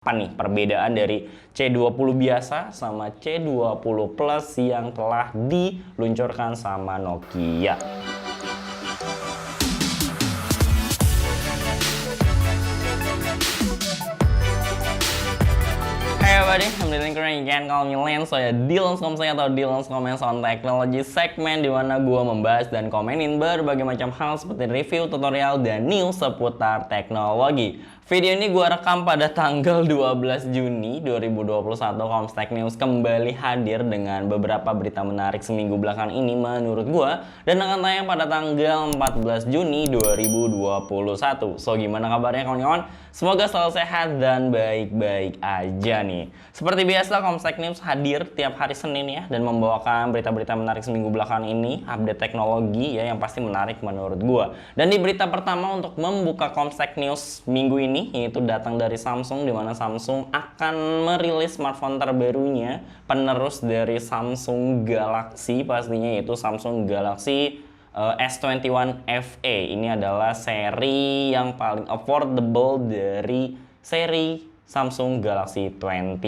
Apa nih perbedaan dari C20 biasa sama C20 Plus yang telah diluncurkan sama Nokia? Hey everybody, I'm Dylan Kurang. You can call me Lance. Saya Dylan.com saya atau Dylan's Comments on Technology, segmen dimana gue membahas dan komenin berbagai macam hal seperti review, tutorial, dan news seputar teknologi. Video ini gue rekam pada tanggal 12 Juni 2021. Comstek News kembali hadir dengan beberapa berita menarik seminggu belakang ini menurut gue, dan akan tayang pada tanggal 14 Juni 2021. So gimana kabarnya kawan-kawan? Semoga selalu sehat dan baik-baik aja nih. Seperti biasa, Comstek News hadir tiap hari Senin ya, dan membawakan berita-berita menarik seminggu belakang ini, update teknologi ya yang pasti menarik menurut gua. Dan di berita pertama untuk membuka Comstek News minggu ini, yaitu datang dari Samsung, di mana Samsung akan merilis smartphone terbarunya, penerus dari Samsung Galaxy pastinya, yaitu Samsung Galaxy S21 FE. Ini adalah seri yang paling affordable dari seri Samsung Galaxy 21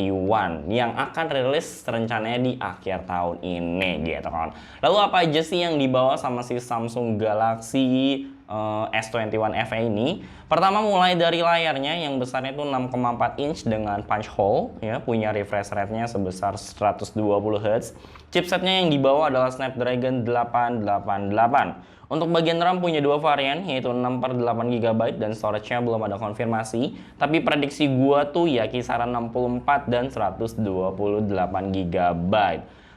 yang akan rilis rencananya di akhir tahun ini gitu kan. Lalu apa aja sih yang dibawa sama si Samsung Galaxy S21 FE ini? Pertama, mulai dari layarnya yang besarnya itu 6,4 inch dengan punch hole ya, punya refresh rate-nya sebesar 120 Hz. Chipsetnya yang dibawa adalah Snapdragon 888. Untuk bagian RAM punya dua varian, yaitu 6/8 GB, dan storage-nya belum ada konfirmasi, tapi prediksi gua tuh ya kisaran 64 dan 128 GB.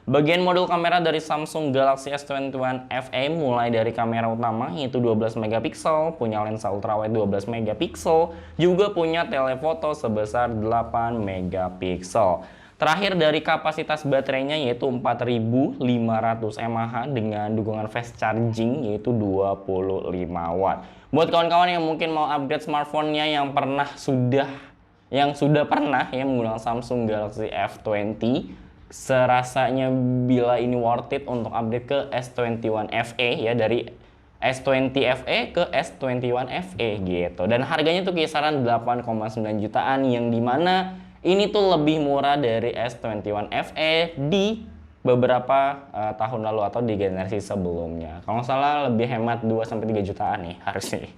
Bagian modul kamera dari Samsung Galaxy S21 FE mulai dari kamera utama yaitu 12 megapiksel, punya lensa ultrawide 12 megapiksel, juga punya telefoto sebesar 8 megapiksel. Terakhir dari kapasitas baterainya yaitu 4500 mAh dengan dukungan fast charging yaitu 25 watt. Buat kawan-kawan yang mungkin mau upgrade smartphone-nya yang sudah pernah ya menggunakan Samsung Galaxy F20, serasanya bila ini worth it untuk update ke S21 FE ya, dari S20 FE ke S21 FE gitu. Dan harganya tuh kisaran 8,9 jutaan, yang dimana ini tuh lebih murah dari S21 FE di beberapa tahun lalu atau di generasi sebelumnya. Kalau nggak salah lebih hemat 2-3 jutaan nih harusnya.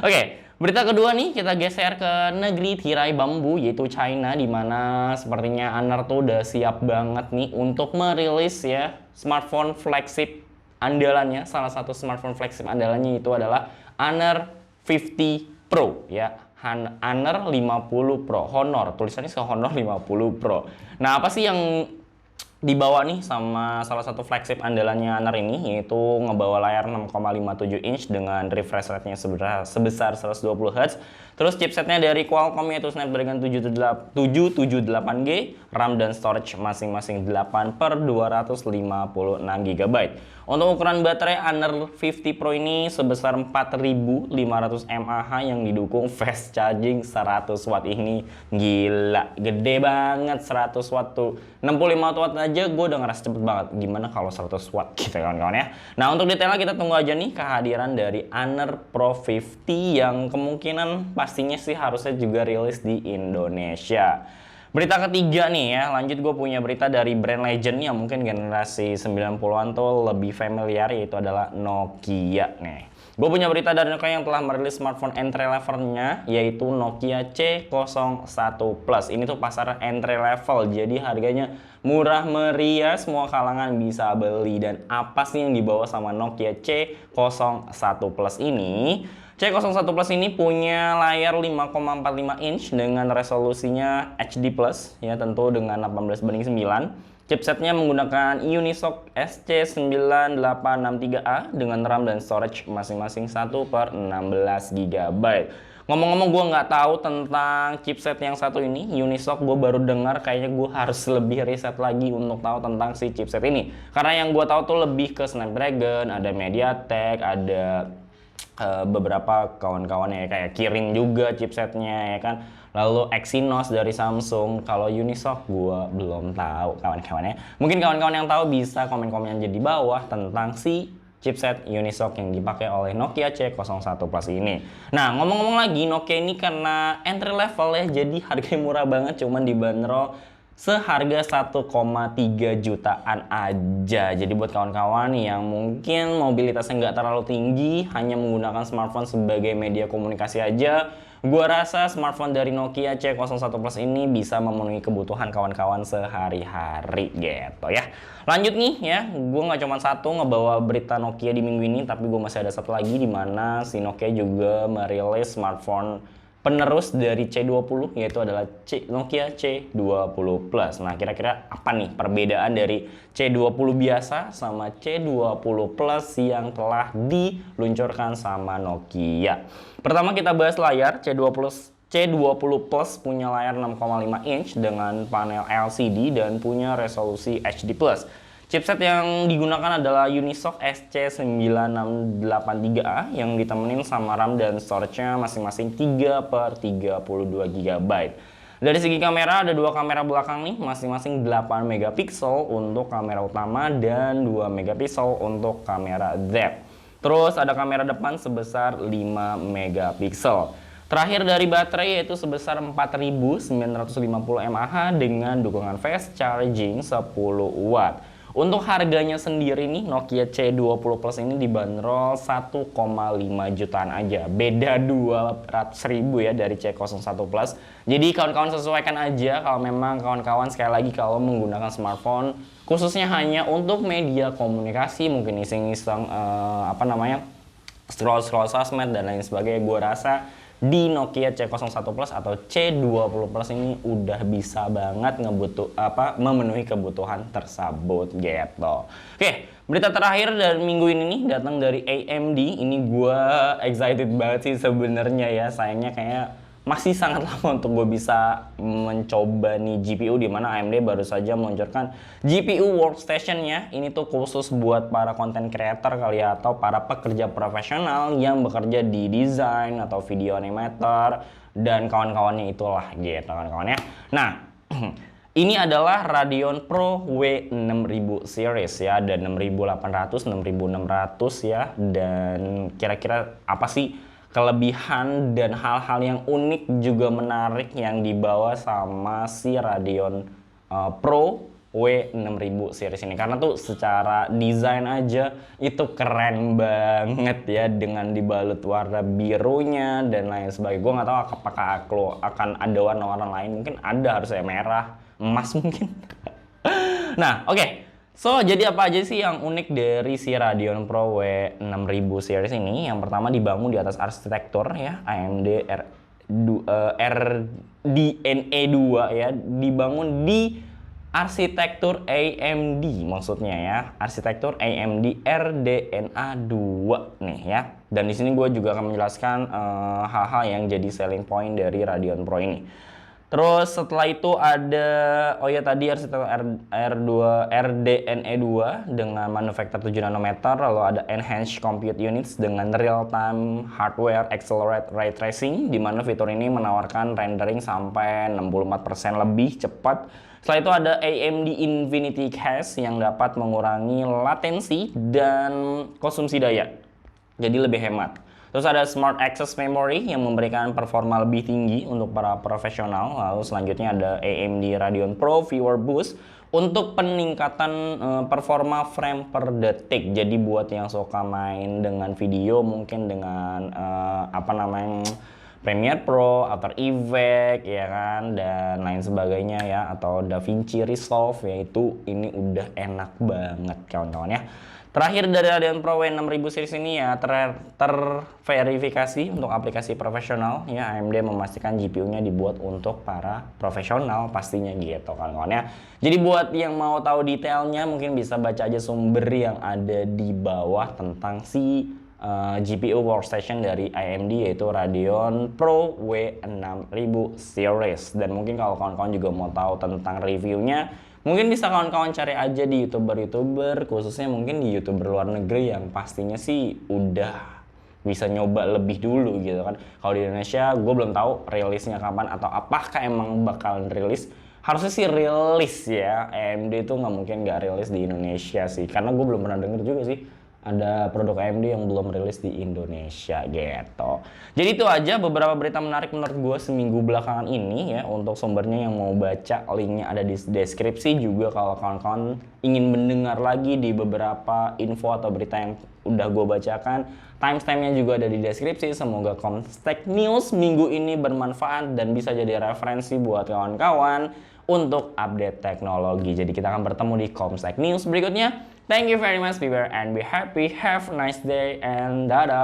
Oke, berita kedua nih kita geser ke negeri tirai bambu yaitu China, di mana sepertinya Honor tuh udah siap banget nih untuk merilis ya smartphone flagship andalannya. Salah satu smartphone flagship andalannya itu adalah Honor 50 Pro ya. Honor 50 Pro, Honor, tulisannya Honor 50 Pro. Nah, apa sih yang dibawa nih sama salah satu flagship andalannya Honor ini, yaitu ngebawa layar 6,57 inch dengan refresh rate-nya sebesar 120 Hz. Terus chipsetnya dari Qualcomm yaitu Snapdragon 778G, RAM dan storage masing-masing 8/256 GB. Untuk ukuran baterai, Honor 50 Pro ini sebesar 4500 mAh yang didukung fast charging 100 watt. Ini gila, gede banget 100 watt tuh. 65 watt aja gue udah ngerasa cepet banget. Gimana kalau 100 watt gitu kawan-kawan ya. Nah, untuk detailnya kita tunggu aja nih kehadiran dari Honor Pro 50 yang kemungkinan pastinya sih harusnya juga rilis di Indonesia. Berita ketiga nih ya, lanjut gue punya berita dari brand legend yang mungkin generasi 90-an tuh lebih familiar, yaitu adalah Nokia nih. Gue punya berita dari Nokia yang telah merilis smartphone entry levelnya yaitu Nokia C01 Plus. Ini tuh pasar entry level, jadi harganya murah meriah, semua kalangan bisa beli. Dan apa sih yang dibawa sama Nokia C01 Plus ini? C01 Plus ini punya layar 5,45 inch dengan resolusinya HD+, ya tentu dengan 18:9. Chipsetnya menggunakan Unisoc SC9863A dengan RAM dan storage masing-masing 1/16 GB. Ngomong-ngomong, gue nggak tahu tentang chipset yang satu ini, Unisoc. Gue baru dengar, kayaknya gue harus lebih riset lagi untuk tahu tentang si chipset ini. Karena yang gue tahu tuh lebih ke Snapdragon, ada MediaTek, ada beberapa kawan-kawannya ya, kayak Kirin juga chipsetnya ya kan. Lalu Exynos dari Samsung. Kalau Unisoc gua belum tahu kawan-kawannya. Mungkin kawan-kawan yang tahu bisa komen-komen aja di bawah tentang si chipset Unisoc yang dipakai oleh Nokia C01 Plus ini. Nah, ngomong-ngomong lagi, Nokia ini karena entry level ya, jadi harganya murah banget, cuman dibanderol seharga 1,3 jutaan aja. Jadi buat kawan-kawan yang mungkin mobilitasnya nggak terlalu tinggi, hanya menggunakan smartphone sebagai media komunikasi aja, gua rasa smartphone dari Nokia C01 Plus ini bisa memenuhi kebutuhan kawan-kawan sehari-hari gitu ya. Lanjut nih ya, gue nggak cuma satu ngebawa berita Nokia di minggu ini, tapi gue masih ada satu lagi di mana si Nokia juga merilis smartphone penerus dari C20, yaitu adalah Nokia C20 Plus. Nah, kira-kira apa nih perbedaan dari C20 biasa sama C20 Plus yang telah diluncurkan sama Nokia? Pertama kita bahas layar. C20 Plus punya layar 6,5 inch dengan panel LCD dan punya resolusi HD+. Chipset yang digunakan adalah Unisoc SC9683A yang ditemenin sama RAM dan storage-nya masing-masing 3/32 GB. Dari segi kamera ada dua kamera belakang nih, masing-masing 8 megapiksel untuk kamera utama dan 2 megapiksel untuk kamera depth. Terus ada kamera depan sebesar 5 megapiksel. Terakhir dari baterai yaitu sebesar 4950 mAh dengan dukungan fast charging 10 watt. Untuk harganya sendiri nih, Nokia C20 Plus ini dibanderol 1,5 jutaan aja. Beda 200.000 ya dari C01 Plus. Jadi kawan-kawan sesuaikan aja kalau memang kawan-kawan sekali lagi kalau menggunakan smartphone khususnya hanya untuk media komunikasi, mungkin iseng-iseng scroll-scroll sosmed dan lain sebagainya, gue rasa di Nokia C01 Plus atau C20 Plus ini udah bisa banget memenuhi kebutuhan tersebut gitu. Oke, berita terakhir dari minggu ini nih datang dari AMD. Ini gue excited banget sih sebenarnya ya. Sayangnya kayak masih sangat lama untuk gue bisa mencoba nih GPU, dimana AMD baru saja meluncurkan GPU workstation-nya. Ini tuh khusus buat para content creator kali ya, atau para pekerja profesional yang bekerja di desain atau video animator dan kawan-kawannya itulah gitu kawan-kawannya. Nah, ini adalah Radeon Pro W6000 series ya, ada 6800, 6600 ya. Dan kira-kira apa sih kelebihan dan hal-hal yang unik juga menarik yang dibawa sama si Radeon Pro W6000 series ini? Karena tuh secara desain aja itu keren banget ya, dengan dibalut warna birunya dan lain sebagainya. Gue nggak tahu apakah akan ada warna-warna lain, mungkin ada, harusnya merah, emas mungkin. Nah, oke. So, jadi apa aja sih yang unik dari si Radeon Pro W6000 series ini? Yang pertama dibangun di atas arsitektur ya AMD RDNA 2 ya, dibangun di arsitektur AMD maksudnya ya, arsitektur AMD RDNA 2 nih ya. Dan di sini gue juga akan menjelaskan hal-hal yang jadi selling point dari Radeon Pro ini. Terus setelah itu ada, tadi arsitektur RDNA 2 dengan manufaktur 7 nanometer, lalu ada Enhanced Compute Units dengan Real-Time Hardware Accelerate Ray Tracing, di mana fitur ini menawarkan rendering sampai 64% lebih cepat. Setelah itu ada AMD Infinity Cache yang dapat mengurangi latensi dan konsumsi daya, jadi lebih hemat. Terus ada Smart Access Memory yang memberikan performa lebih tinggi untuk para profesional. Lalu selanjutnya ada AMD Radeon Pro Viewer Boost untuk peningkatan performa frame per detik. Jadi buat yang suka main dengan video, mungkin dengan Premiere Pro, After Effects ya kan, dan lain sebagainya ya, atau DaVinci Resolve, yaitu ini udah enak banget kawan-kawan ya. Terakhir dari Radeon Pro W6000 series ini ya terverifikasi untuk aplikasi profesional ya. AMD memastikan GPU-nya dibuat untuk para profesional pastinya gitu kawan-kawan ya. Jadi buat yang mau tahu detailnya mungkin bisa baca aja sumber yang ada di bawah tentang si GPU workstation dari AMD, yaitu Radeon Pro W6000 series. Dan mungkin kalau kawan-kawan juga mau tahu tentang reviewnya, mungkin bisa kawan-kawan cari aja di youtuber-youtuber, khususnya mungkin di youtuber luar negeri yang pastinya sih udah bisa nyoba lebih dulu gitu kan. Kalau di Indonesia gue belum tahu rilisnya kapan atau apakah emang bakalan rilis. Harusnya sih rilis ya, AMD itu nggak mungkin nggak rilis di Indonesia sih, karena gue belum pernah denger juga sih ada produk AMD yang belum rilis di Indonesia gitu. Jadi itu aja beberapa berita menarik menurut gue seminggu belakangan ini ya. Untuk sumbernya yang mau baca, linknya ada di deskripsi. Juga kalau kawan-kawan ingin mendengar lagi di beberapa info atau berita yang udah gue bacakan, timestampnya juga ada di deskripsi. Semoga Comstek News minggu ini bermanfaat dan bisa jadi referensi buat kawan-kawan untuk update teknologi. Jadi kita akan bertemu di Comstek News berikutnya. Thank you very much, beware and be happy. Have a nice day and dadah.